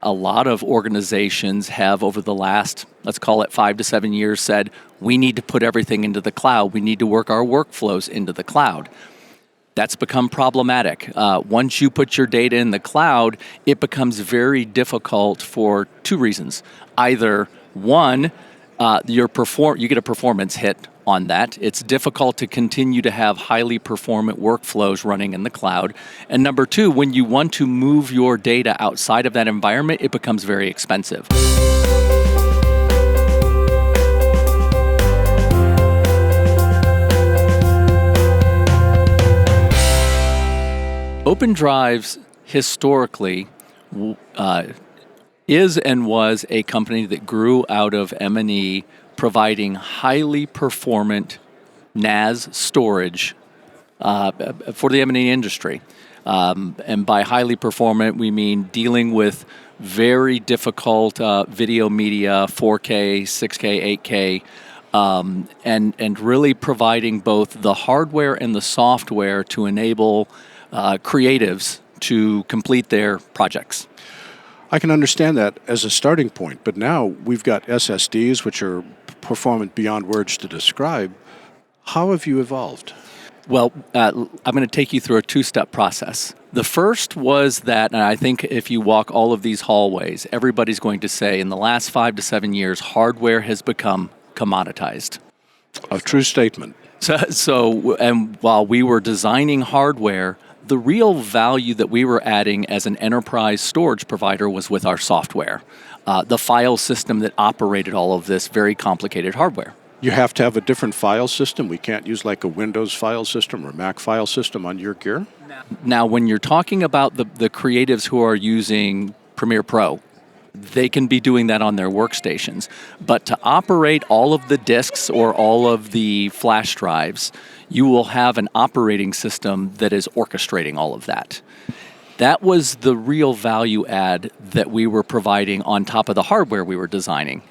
a lot of organizations have over the last, let's call it 5 to 7 years, said, we need to put everything into the cloud. We need to work our workflows into the cloud. That's become problematic. Once you put your data in the cloud, it becomes very difficult for two reasons. Either one, you get a performance hit on that. It's difficult to continue to have highly performant workflows running in the cloud. And number two, when you want to move your data outside of that environment, it becomes very expensive. OpenDrives historically is and was a company that grew out of M&E providing highly performant NAS storage for the M&E industry. And by highly performant, we mean dealing with very difficult video media, 4K, 6K, 8K, and really providing both the hardware and the software to enable creatives to complete their projects. I can understand that as a starting point, but now we've got SSDs, which are performant beyond words to describe. How have you evolved? Well, I'm going to take you through a two-step process. The first was that, and I think if you walk all of these hallways, everybody's going to say in the last 5 to 7 years, hardware has become commoditized. A true statement. And while we were designing hardware, the real value that we were adding as an enterprise storage provider was with our software, the file system that operated all of this very complicated hardware. You have to have a different file system? We can't use like a Windows file system or Mac file system on your gear? Now, when you're talking about the creatives who are using Premiere Pro, they can be doing that on their workstations. But to operate all of the disks or all of the flash drives, you will have an operating system that is orchestrating all of that. That was the real value add that we were providing on top of the hardware we were designing.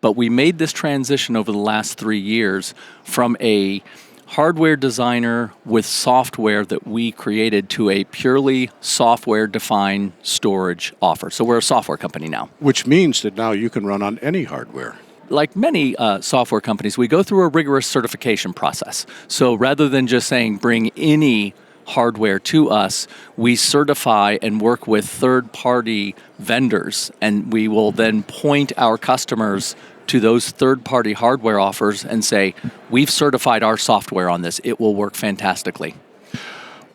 But we made this transition over the last 3 years from a hardware designer with software that we created to a purely software-defined storage offer. So we're a software company now. Which means that now you can run on any hardware. Like many software companies, we go through a rigorous certification process. So rather than just saying bring any hardware to us, we certify and work with third-party vendors, and we will then point our customers to those third-party hardware offers and say, we've certified our software on this. It will work fantastically.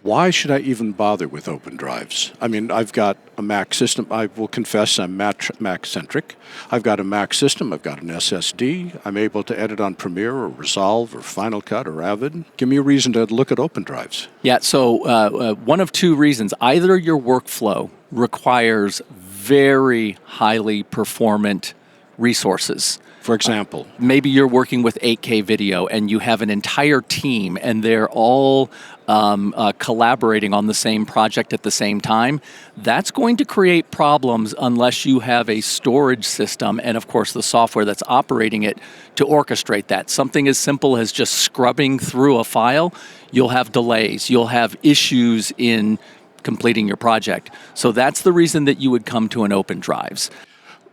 Why should I even bother with OpenDrives? I mean, I've got a Mac system. I will confess I'm Mac-centric. I've got a Mac system. I've got an SSD. I'm able to edit on Premiere or Resolve or Final Cut or Avid. Give me a reason to look at OpenDrives. Yeah, so one of two reasons. Either your workflow requires very highly performant resources. For example? Maybe you're working with 8K video and you have an entire team and they're all collaborating on the same project at the same time. That's going to create problems unless you have a storage system and, of course, the software that's operating it to orchestrate that. Something as simple as just scrubbing through a file, you'll have delays. You'll have issues in completing your project. So that's the reason that you would come to an OpenDrives.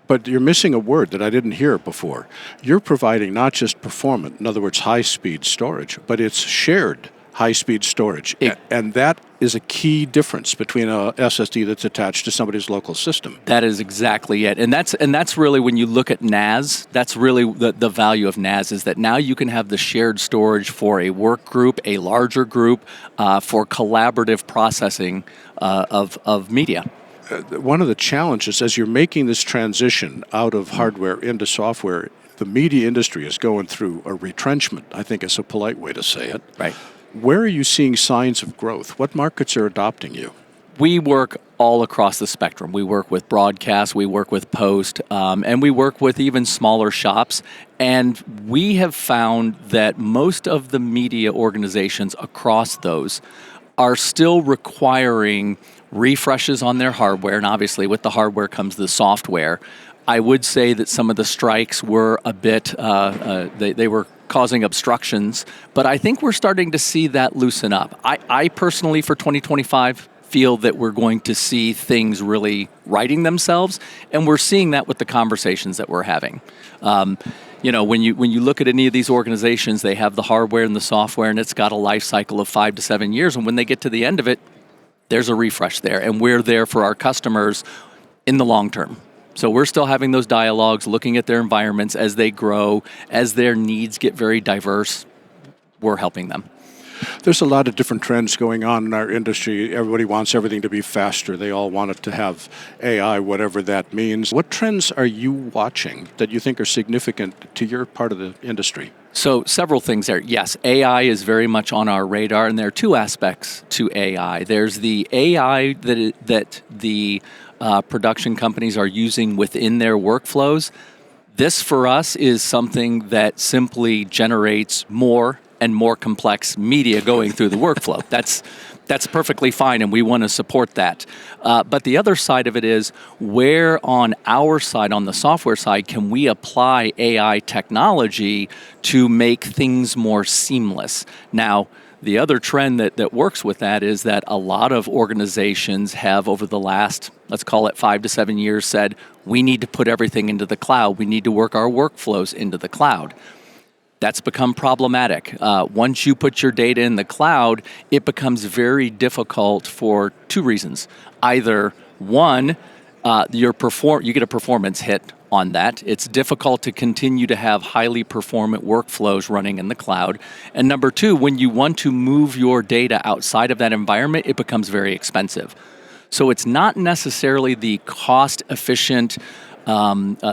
But you're missing a word that I didn't hear before. You're providing not just performant, in other words, high-speed storage, but it's shared high-speed storage. And that is a key difference between a SSD that's attached to somebody's local system. That is exactly it. And that's really, when you look at NAS, that's really the value of NAS, is that now you can have the shared storage for a work group, a larger group, for collaborative processing of media. One of the challenges as you're making this transition out of hardware into software, the media industry is going through a retrenchment, I think is a polite way to say it. Right. Where are you seeing signs of growth? What markets are adopting you? We work all across the spectrum. We work with broadcast, we work with post, and we work with even smaller shops. And we have found that most of the media organizations across those are still requiring refreshes on their hardware, and obviously with the hardware comes the software. I would say that some of the strikes were a bit, they were causing obstructions, but I think we're starting to see that loosen up. I personally, for 2025, feel that we're going to see things really righting themselves, and we're seeing that with the conversations that we're having. When you look at any of these organizations, they have the hardware and the software, and it's got a life cycle of 5 to 7 years, and when they get to the end of it, there's a refresh there, and we're there for our customers in the long term. So we're still having those dialogues, looking at their environments as they grow, as their needs get very diverse, we're helping them. There's a lot of different trends going on in our industry. Everybody wants everything to be faster. They all want it to have AI, whatever that means. What trends are you watching that you think are significant to your part of the industry? So several things there. Yes, AI is very much on our radar, and there are two aspects to AI. There's the AI that the production companies are using within their workflows. This, for us, is something that simply generates more and more complex media going through the workflow. That's perfectly fine, and we want to support that. But the other side of it is, where on our side, on the software side, can we apply AI technology to make things more seamless? Now, the other trend that works with that is that a lot of organizations have, over the last, let's call it 5 to 7 years, said, we need to put everything into the cloud. We need to work our workflows into the cloud. That's become problematic. Once you put your data in the cloud, it becomes very difficult for two reasons. Either one, you get a performance hit on that. It's difficult to continue to have highly performant workflows running in the cloud. And number two, when you want to move your data outside of that environment, it becomes very expensive. So it's not necessarily the cost-efficient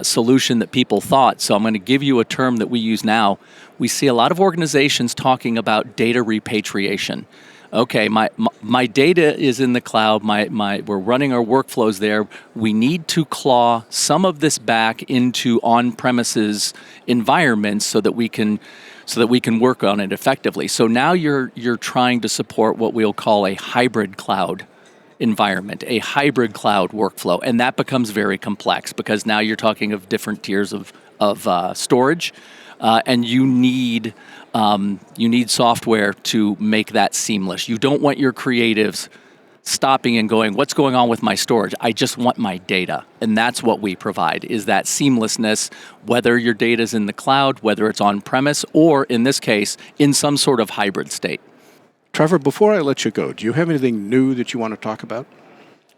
solution that people thought. So I'm going to give you a term that we use now. We see a lot of organizations talking about data repatriation. Okay, my data is in the cloud. We're running our workflows there. We need to claw some of this back into on-premises environments so that we can work on it effectively. So now you're trying to support what we'll call a hybrid cloud environment, a hybrid cloud workflow, and that becomes very complex because now you're talking of different tiers of storage, and you need software to make that seamless. You don't want your creatives stopping and going, what's going on with my storage? I just want my data, and that's what we provide, is that seamlessness, whether your data's in the cloud, whether it's on-premise, or in this case, in some sort of hybrid state. Trevor, before I let you go, do you have anything new that you want to talk about?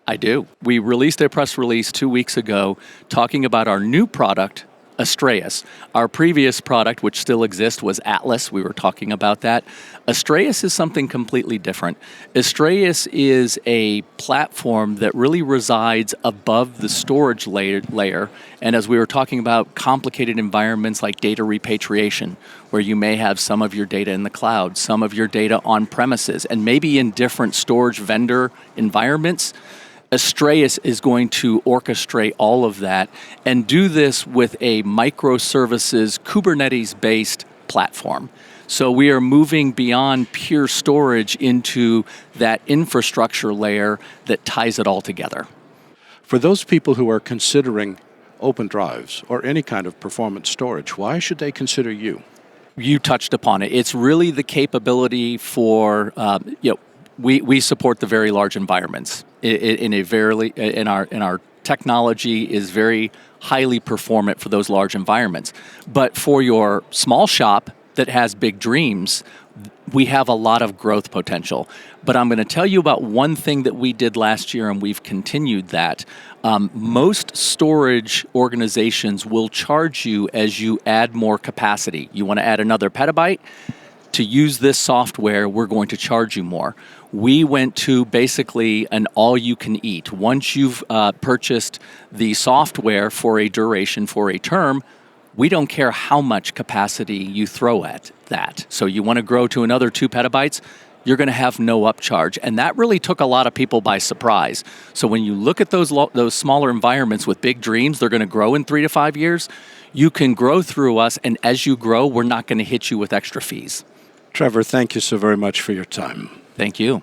I do. We released a press release 2 weeks ago talking about our new product, Astreaus. Our previous product, which still exists, was Atlas. We were talking about that. Astreaus is something completely different. Astreaus is a platform that really resides above the storage layer. And as we were talking about complicated environments like data repatriation, where you may have some of your data in the cloud, some of your data on premises, and maybe in different storage vendor environments, Astreaus is going to orchestrate all of that and do this with a microservices Kubernetes-based platform. So we are moving beyond pure storage into that infrastructure layer that ties it all together. For those people who are considering OpenDrives or any kind of performance storage, why should they consider you? You touched upon it. It's really the capability for, we support the very large environments. Our technology is very highly performant for those large environments. But for your small shop that has big dreams, we have a lot of growth potential. But I'm going to tell you about one thing that we did last year, and we've continued that. Most storage organizations will charge you as you add more capacity. You want to add another petabyte? To use this software, we're going to charge you more. We went to basically an all-you-can-eat. Once you've purchased the software for a duration, for a term, we don't care how much capacity you throw at that. So you want to grow to another 2 petabytes, you're going to have no upcharge. And that really took a lot of people by surprise. So when you look at those smaller environments with big dreams, they're going to grow in 3 to 5 years, you can grow through us, and as you grow, we're not going to hit you with extra fees. Trevor, thank you so very much for your time. Thank you.